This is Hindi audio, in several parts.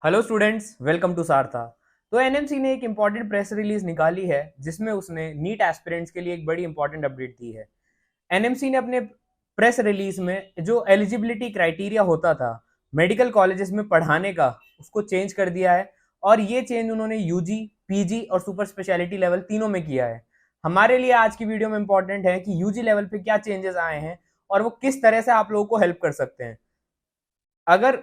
Hello students, welcome to Sartha. तो एनएमसी ने एक इम्पॉर्टेंट प्रेस रिलीज निकाली है जिसमें उसने नीट एस्पिरेंट्स के लिए एक बड़ी इंपॉर्टेंट अपडेट दी है। एनएमसी ने अपने प्रेस रिलीज में जो एलिजिबिलिटी क्राइटेरिया होता था मेडिकल कॉलेजेस में पढ़ाने का, उसको चेंज कर दिया है। और ये चेंज उन्होंने यूजी, पीजी और सुपर स्पेशलिटी लेवल तीनों में किया है। हमारे लिए आज की वीडियो में इंपॉर्टेंट है कि यूजी लेवल पे क्या चेंजेस आए हैं और वो किस तरह से आप लोगों को हेल्प कर सकते हैं। अगर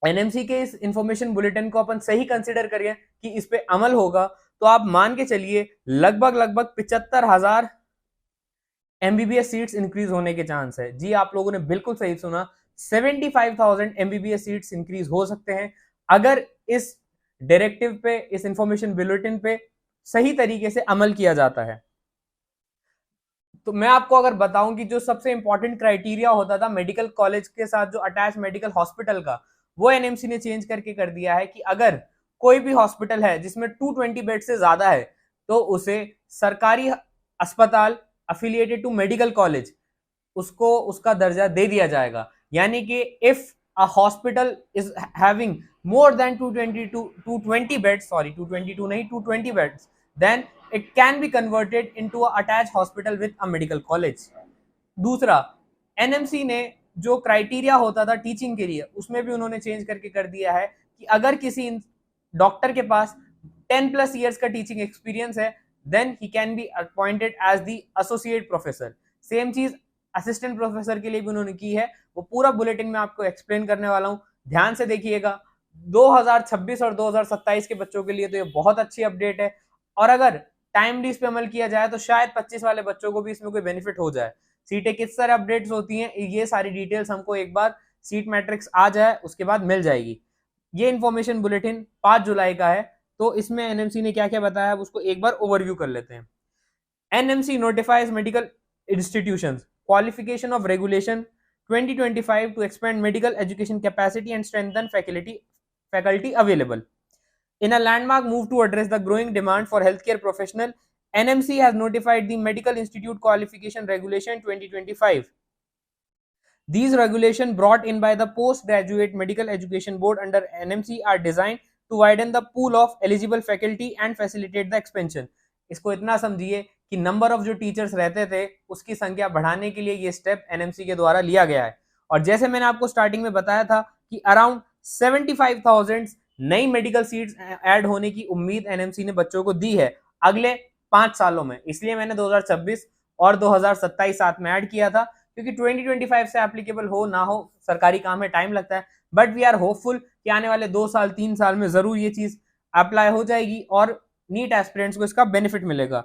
एनएमसी के इस इंफॉर्मेशन बुलेटिन को अपन सही कंसिडर करें कि इस पे अमल होगा, तो आप मान के चलिए लगभग 75,000 एमबीबीएस सीट्स इंक्रीज होने के चांस है। जी, आप लोगों ने बिल्कुल सही सुना, 75,000 एमबीबीएस सीट्स इंक्रीज हो सकते हैं अगर इस डायरेक्टिव पे, इस इंफॉर्मेशन बुलेटिन पे सही तरीके से अमल किया जाता है। तो मैं आपको अगर बताऊं कि जो सबसे इंपॉर्टेंट क्राइटेरिया होता था मेडिकल कॉलेज के साथ जो अटैच मेडिकल हॉस्पिटल का, वो एनएमसी ने चेंज करके कर दिया है कि अगर कोई भी हॉस्पिटल है जिसमें 220 बेड से ज्यादा है तो उसे सरकारी अस्पताल अफिलिएटेड टू मेडिकल कॉलेज, उसको उसका दर्जा दे दिया जाएगा। यानी कि if a hospital is having more than 220 beds, sorry 222 नहीं, 220 beds, then it can be converted into a attached hospital with a medical college। दूसरा, एनएमसी ने जो क्राइटेरिया होता था टीचिंग के लिए, उसमें भी उन्होंने चेंज करके कर दिया है कि अगर किसी डॉक्टर के पास 10+ ईयर्स का टीचिंग एक्सपीरियंस है, then he can be appointed as the associate professor. Same चीज असिस्टेंट प्रोफेसर के लिए भी उन्होंने की है। वो पूरा बुलेटिन में आपको एक्सप्लेन करने वाला हूं, ध्यान से देखिएगा। 2026 और 2027 के बच्चों के लिए तो ये बहुत अच्छी अपडेट है, और अगर टाइमली इस पे अमल किया जाए तो शायद 25 वाले बच्चों को भी इसमें कोई बेनिफिट हो जाए। सीटें किस तरह अपडेट्स होती हैं, ये सारी डिटेल्स हमको एक बार सीट मैट्रिक्स आ जाए उसके बाद मिल जाएगी। ये इंफॉर्मेशन बुलेटिन 5 जुलाई का है, तो इसमें एनएमसी ने क्या क्या बताया उसको एक बार ओवरव्यू कर लेते हैं। NMC notifies medical institutions qualification of regulation 2025 to expand medical education capacity and strengthen faculty available. In a landmark move to address the growing demand for healthcare professional, NMC has notified the Medical Institute Qualification Regulation 2025. These regulations brought in by the Postgraduate Medical Education Board under NMC are designed to widen the pool of eligible faculty and facilitate the expansion. इसको इतना समझिए कि नंबर ऑफ जो टीचर्स रहते थे उसकी संख्या बढ़ाने के लिए ये स्टेप एनएमसी के द्वारा लिया गया है। और जैसे मैंने आपको स्टार्टिंग में बताया था कि अराउंड 75,000 नई मेडिकल सीट्स ऐड होने की उम्मीद एनएमसी ने बच्चों को दी है अगले 5 सालों में। इसलिए मैंने 2026 और 2027 साथ में ऐड किया था, क्योंकि 2025 से एप्लीकेबल हो ना हो, सरकारी काम में टाइम लगता है, बट वी आर होपफुल कि आने वाले 2 साल 3 साल में जरूर ये चीज अप्लाई हो जाएगी और नीट एस्पिरेंट्स को इसका बेनिफिट मिलेगा।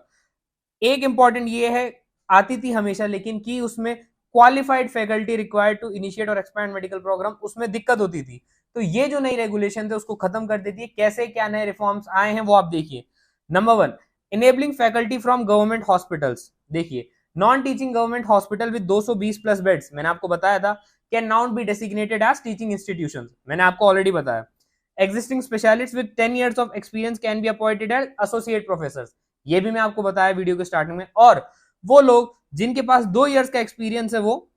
एक इंपॉर्टेंट ये है, आती थी हमेशा लेकिन कि उसमें qualified faculty required to initiate और एक्सपैंड मेडिकल प्रोग्राम, उसमें दिक्कत होती थी। तो ये जो नई रेगुलेशन थे उसको खत्म कर देती है। कैसे क्या नए रिफॉर्म्स आए हैं वो आप देखिए। Number 1, enabling faculty from government hospitals. देखिए, non teaching government hospital with 220+ beds, मैंने आपको बताया था, can now be designated as teaching institutions, मैंने आपको ऑलरेडी बताया। Existing specialist with 10 years of experience can be appointed as associate professor, ये भी मैं आपको बताया वीडियो के स्टार्टिंग में। और वो लोग जिनके पास 2 years का एक्सपीरियंस है वो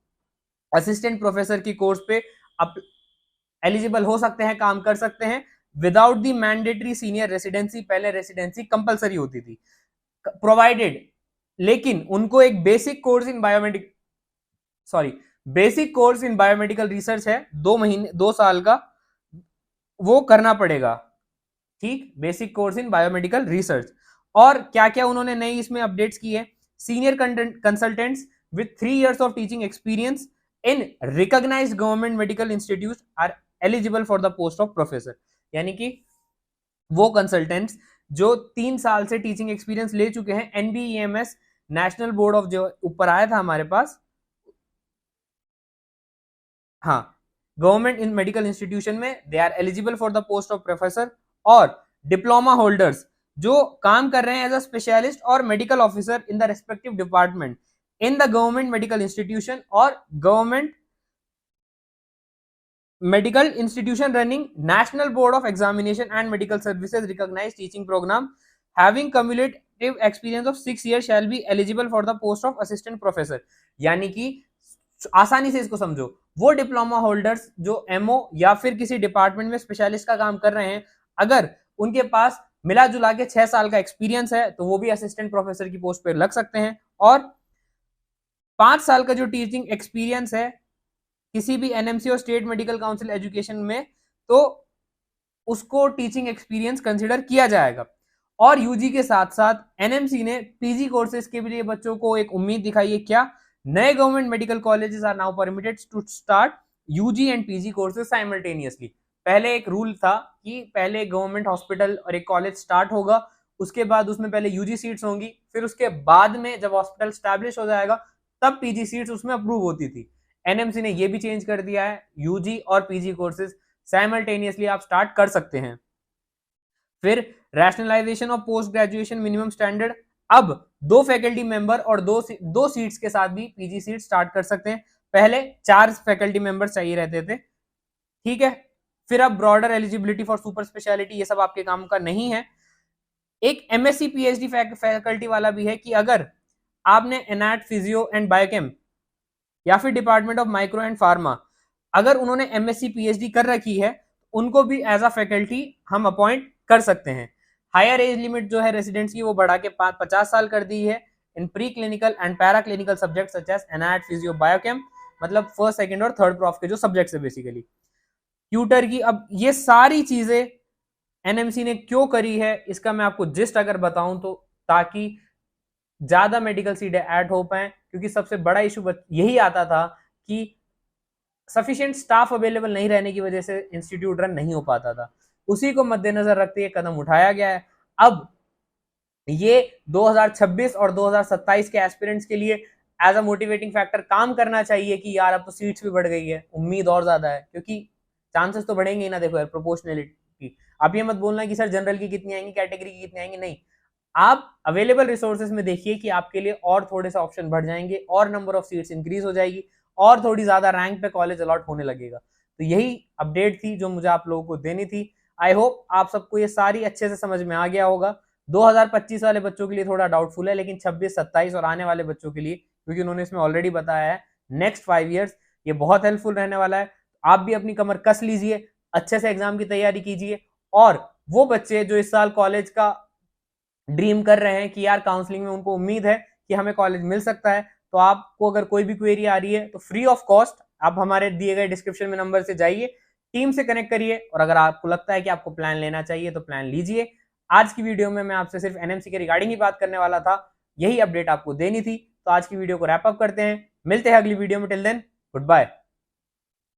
असिस्टेंट प्रोफेसर की कोर्स पे एलिजिबल हो सकते हैं, काम कर सकते हैं without the mandatory senior residency. पहले रेसिडेंसी कंपलसरी होती थी, प्रोवाइडेड, लेकिन उनको एक basic course in biomedical research है 2 साल का, वो करना पड़ेगा। ठीक, basic course in biomedical research. और क्या क्या उन्होंने नई इसमें अपडेट्स की है, senior consultants with 3 years of teaching experience in recognised government medical institute are eligible for the post of professor. यानी कि वो कंसल्टेंट्स जो 3 साल से टीचिंग एक्सपीरियंस ले चुके हैं, एनबीईएमएस नेशनल बोर्ड ऑफ, जो ऊपर आया था हमारे पास, हाँ, गवर्नमेंट इन मेडिकल इंस्टीट्यूशन में, they are eligible for the post of professor. और डिप्लोमा होल्डर्स जो काम कर रहे हैं एज अ स्पेशलिस्ट और medical officer in the respective department in the government medical institution और government medical institution running national board of examination and medical services recognised teaching programme having cumulative experience of 6 years shall be eligible for the post of assistant professor। यानी कि आसानी से इसको समझो, वो डिप्लोमा होल्डर्स जो एमओ या फिर किसी डिपार्टमेंट में स्पेशलिस्ट का काम कर रहे हैं, अगर उनके पास मिला जुला के 6 साल का एक्सपीरियंस है तो वो भी असिस्टेंट प्रोफेसर की पोस्ट पे लग सकते हैं। और 5 साल का जो टीचिंग एक्सपीरियंस है किसी भी एनएमसी और स्टेट मेडिकल काउंसिल एजुकेशन में, तो उसको टीचिंग एक्सपीरियंस कंसिडर किया जाएगा। और यूजी के साथ साथ एनएमसी ने पीजी कोर्सेज के लिए बच्चों को एक उम्मीद दिखाई है। क्या? नए government medical colleges are now permitted to start UG and PG courses simultaneously. पहले एक रूल था कि पहले गवर्नमेंट हॉस्पिटल और एक कॉलेज स्टार्ट होगा, उसके बाद उसमें पहले यूजी सीट्स होंगी, फिर उसके बाद में जब हॉस्पिटल स्टैब्लिश हो जाएगा तब पीजी सीट्स उसमें अप्रूव होती थी। एनएमसी ने ये भी चेंज कर दिया है, यूजी और पीजी कोर्सेज साइमल्टेनियसली आप स्टार्ट कर सकते हैं। फिर rationalisation of post graduation minimum standard, अब 2 फैकल्टी मेंबर और दो सीट्स के साथ भी पीजी सीट स्टार्ट कर सकते हैं। पहले 4 फैकल्टी मेंबर चाहिए रहते थे, ठीक है। फिर अब broader eligibility for super speciality, ये सब आपके काम का नहीं है। एक एमएससी पीएचडी फैकल्टी वाला भी है कि अगर आपने एनएट फिजियो एंड बायोकेम या फिर department of micro and pharma, अगर उन्होंने एमएससी पीएचडी कर रखी है उनको भी एज अ फैकल्टी हम अपॉइंट कर सकते हैं। हायर एज लिमिट जो है रेसिडेंट्स की वो बढ़ा के 50 साल कर दी है in pre clinical and para clinical subject such as anat physio biochem, मतलब फर्स्ट सेकंड और थर्ड प्रॉफ के जो सब्जेक्ट्स है बेसिकली। ट्यूटर की, अब ये सारी चीजें एनएमसी ने क्यों करी है इसका मैं आपको जिस्ट अगर बताऊं तो ताकि ज्यादा मेडिकल सीटें ऐड हो पाए, क्योंकि सबसे बड़ा इशू यही आता था कि सफिशिएंट स्टाफ अवेलेबल नहीं रहने की वजह से इंस्टीट्यूट रन नहीं हो पाता था। उसी को मद्देनजर रखते हुए कदम उठाया गया है। अब ये 2026 और 2027 के एस्पिरेंट्स के लिए एज अ मोटिवेटिंग फैक्टर काम करना चाहिए कि यार अब तो सीट्स भी बढ़ गई है, उम्मीद और ज्यादा है, क्योंकि चांसेस तो बढ़ेंगे ही ना। देखो यार, प्रोपोर्शनलिटी की आप ये मत बोलना कि सर जनरल की कितनी आएंगी, कैटेगरी की कितनी आएंगी, नहीं। आप अवेलेबल रिसोर्सेज में देखिए कि आपके लिए और थोड़े से ऑप्शन बढ़ जाएंगे और नंबर ऑफ सीट्स इंक्रीज हो जाएगी और थोड़ी ज्यादा रैंक पे कॉलेज अलॉट होने लगेगा। तो यही अपडेट थी जो मुझे आप लोगों को देनी थी। आई होप आप सबको ये सारी अच्छे से समझ में आ गया होगा। 2025 वाले बच्चों के लिए थोड़ा डाउटफुल है, लेकिन 26, 27 और आने वाले बच्चों के लिए, क्योंकि उन्होंने इसमें ऑलरेडी बताया है, नेक्स्ट 5 ईयर्स ये बहुत हेल्पफुल रहने वाला है। आप भी अपनी कमर कस लीजिए, अच्छे से एग्जाम की तैयारी कीजिए। और वो बच्चे जो इस साल कॉलेज का ड्रीम कर रहे हैं कि यार काउंसलिंग में उनको उम्मीद है कि हमें कॉलेज मिल सकता है, तो आपको अगर कोई भी क्वेरी आ रही है तो फ्री ऑफ कॉस्ट आप हमारे दिए गए डिस्क्रिप्शन में नंबर से जाइए, टीम से कनेक्ट करिए, और अगर आपको लगता है कि आपको प्लान लेना चाहिए तो प्लान लीजिए। आज की वीडियो में मैं आपसे सिर्फ एनएमसी के रिगार्डिंग ही बात करने वाला था, यही अपडेट आपको देनी थी। तो आज की वीडियो को रैप अप करते हैं, मिलते हैं अगली वीडियो में। Till then good bye.